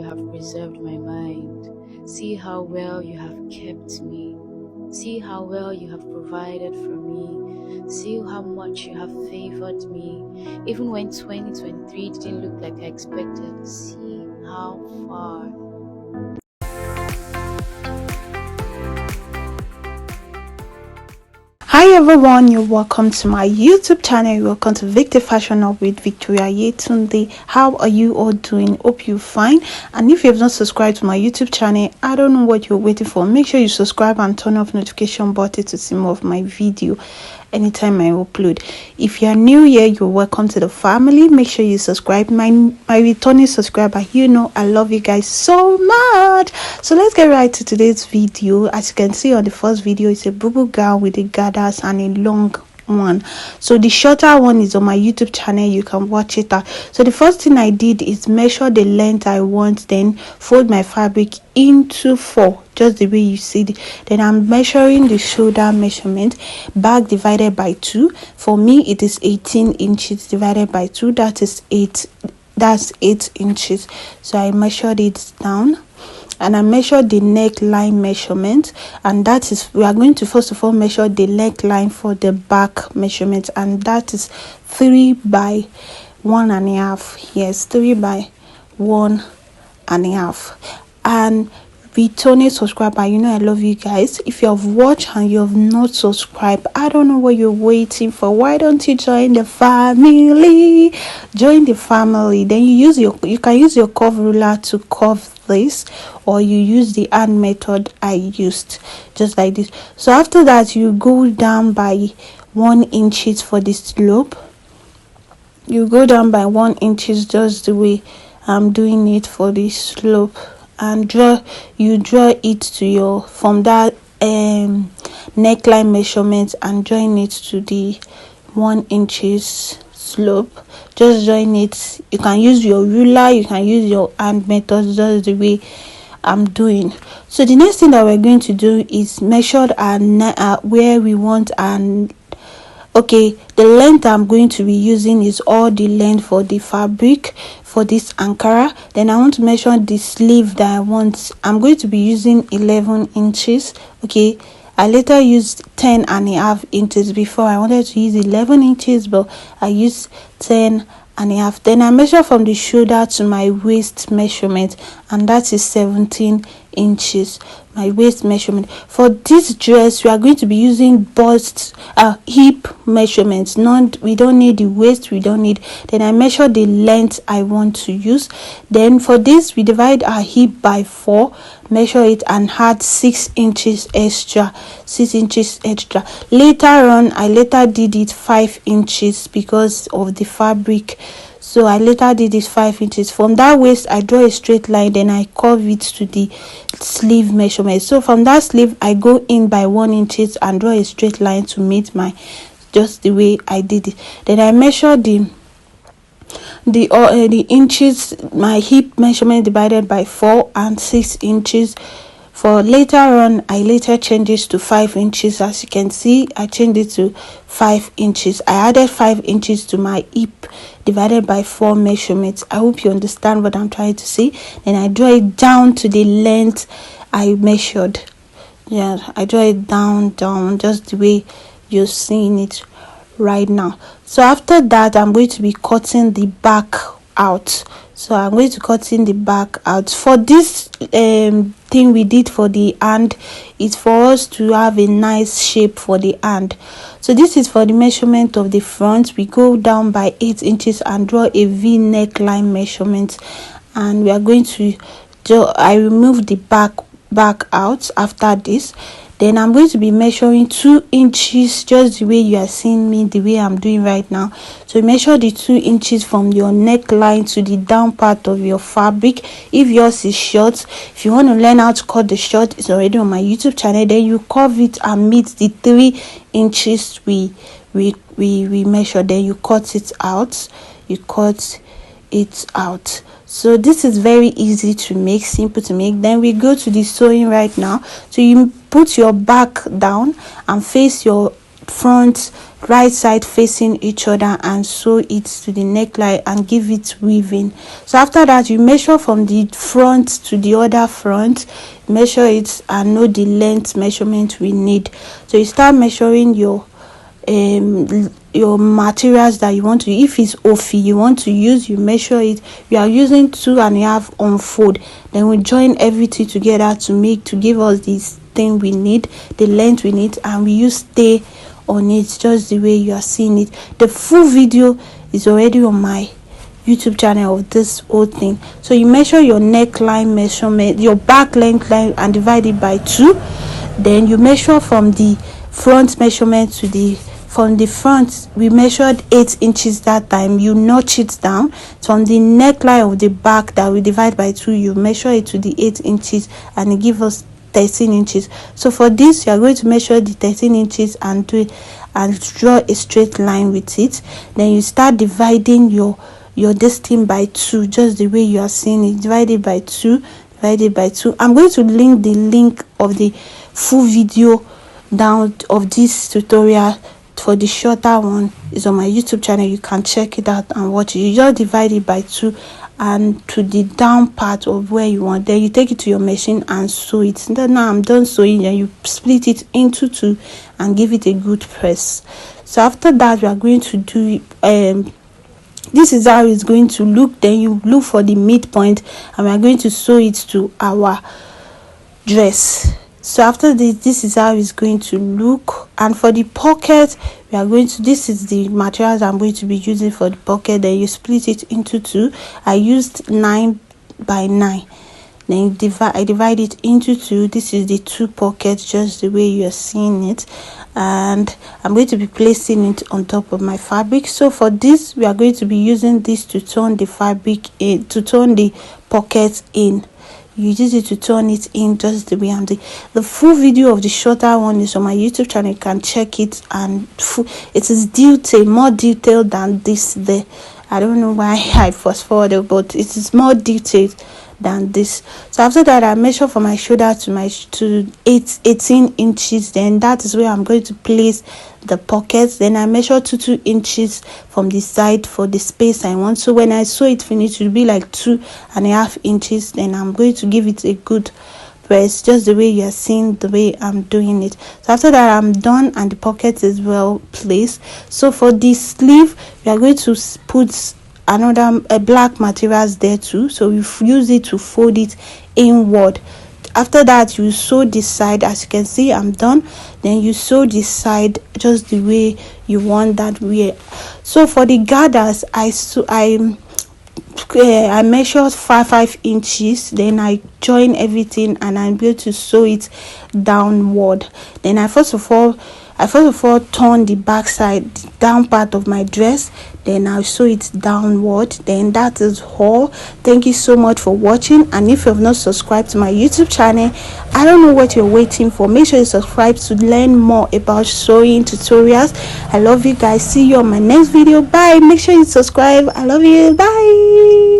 you have preserved my mind. See how well you have kept me. See how well you have provided for me. See how much you have favored me. Even when 2023 didn't look like I expected. See how far. Hi everyone, you're welcome to my YouTube channel. You're welcome to VicTeeFashionHub with Victoria Yetunde. How are you all doing? Hope you're fine. And if you have not subscribed to my YouTube channel, I don't know what you're waiting for. Make sure you subscribe and turn off notification button to see more of my video anytime I upload. If you are new here, you're welcome to the family. Make sure you subscribe. My returning subscriber, you know I love you guys so much. So let's get right to today's video. As you can see on the first video, it's a BOUBOU gown with a gathers and a long one. So the shorter one is on my YouTube channel. You can watch it out. So the first thing I did is measure the length I want, then fold my fabric into 4, just the way you see it. Then I'm measuring the shoulder measurement, back divided by 2. For me it is 18 inches divided by 2, that is 8 inches. So I measured it down, and I measured the neckline measurement, and that is, we are going to first of all measure the neckline for the back measurement, and that is 3 by 1.5. Yes, 3 by 1.5. And returning subscriber, you know I love you guys. If you have watched and you have not subscribed, I don't know what you're waiting for. Why don't you join the family? Join the family. Then you can use your curve ruler to curve this, or you use the hand method I used, just like this. So after that, you go down by 1 inches for the slope. You go down by 1 inches, just the way I'm doing it for the slope, and draw it to your, from that neckline measurement, and join it to the 1 inches slope. Just join it. You can use your ruler, you can use your hand method, just the way I'm doing. So the next thing that we're going to do is measure where we want. And okay, the length I'm going to be using is all the length for the fabric for this Ankara. Then I want to measure the sleeve that I want. I'm going to be using 11 inches. Okay, I later used 10.5 inches. Before I wanted to use 11 inches, but I used 10.5. Then I measure from the shoulder to my waist measurement, and that is 17 inches. My waist measurement for this dress, we are going to be using bust hip measurements. We don't need the waist, we don't need. Then I measure the length I want to use. Then for this, we divide our hip by 4, measure it, and add 6 inches extra. 6 inches extra. Later on, I did it 5 inches because of the fabric. So I later did it 5 inches. From that waist, I draw a straight line, then I curve it to the sleeve measurement. So from that sleeve, I go in by 1 inches and draw a straight line to meet my, just the way I did it. Then I measure the inches, my hip measurement divided by 4 and 6 inches. For later on, I later changed it to 5 inches. As you can see, I changed it to 5 inches. I added 5 inches to my hip divided by 4 measurements. I hope you understand what I'm trying to say. Then I draw it down to the length I measured. Yeah, I draw it down, just the way you're seeing it right now. So after that, I'm going to be cutting the back out. So I'm going to cut in the back out. For this thing we did for the hand, it's for us to have a nice shape for the hand. So this is for the measurement of the front. We go down by 8 inches and draw a V neckline measurement, and we are going to I remove the back out after this. Then I'm going to be measuring 2 inches, just the way you are seeing me, the way I'm doing right now. So measure the 2 inches from your neckline to the down part of your fabric. If yours is short, if you want to learn how to cut the short, it's already on my YouTube channel. Then you curve it and meet the 3 inches we measure. Then you cut it out. So this is very easy to make, simple to make. Then we go to the sewing right now. So you put your back down and face your front right side facing each other and sew it to the neckline and give it weaving. So after that, you measure from the front to the other front, measure it and know the length measurement we need. So you start measuring your materials that you want to. If it's ofi you want to use, you measure it. We are using 2.5 unfold, then we join everything together to give us this thing we need, the length we need, and we use stay on it just the way you are seeing it. The full video is already on my YouTube channel of this whole thing. So you measure your neckline measurement, your back length line, and divide it by 2. Then you measure from the front measurement to the from the front. We measured 8 inches that time. You notch it down from the neckline of the back that we divide by 2. You measure it to the 8 inches and it gives us 13 inches. So for this, you are going to measure the 13 inches and do it and draw a straight line with it. Then you start dividing your distance by 2, just the way you are seeing it. Divided by 2. I'm going to link the link of the full video down of this tutorial. For the shorter one is on my YouTube channel. You can check it out and watch it. You just divide it by 2 and to the down part of where you want. Then you take it to your machine and sew it. Then now I'm done sewing, and you split it into 2 and give it a good press. So after that, we are going to do this is how it's going to look. Then you look for the midpoint and we are going to sew it to our dress. So after this is how it's going to look. And for the pocket, we are going to, this is the materials I'm going to be using for the pocket. Then you split it into 2. I used 9 by 9. Then I divide it into 2. This is the 2 pockets, just the way you are seeing it. And I'm going to be placing it on top of my fabric. So for this, we are going to be using this to turn the fabric in, to turn the pocket in. You use it to turn it in just the way I'm doing. The full video of the shorter one is on my YouTube channel. You can check it, and it is detailed, more detailed than this there. I don't know why I fast forwarded, but it is more detailed than this. So after that, I measure from my shoulder to 18 inches. Then that is where I'm going to place the pockets. Then I measure 2 inches from the side for the space I want. So when I sew it finish, it will be like 2.5 inches. Then I'm going to give it a good press, just the way you are seeing the way I'm doing it. So after that, I'm done and the pocket is well placed. So for the sleeve, we are going to put another black materials there too. So we use it to fold it inward. After that, you sew this side. As you can see, I'm done. Then you sew this side just the way you want that way. So for the gathers, I measured 5 inches. Then I join everything and I'm going to sew it downward. Then I first of all turn the back side, the down part of my dress. Then I'll sew it downward. Then that is all. Thank you so much for watching, and if you have not subscribed to my YouTube channel, I don't know what you're waiting for. Make sure you subscribe to learn more about sewing tutorials. I love you guys. See you on my next video. Bye. Make sure you subscribe. I love you. Bye.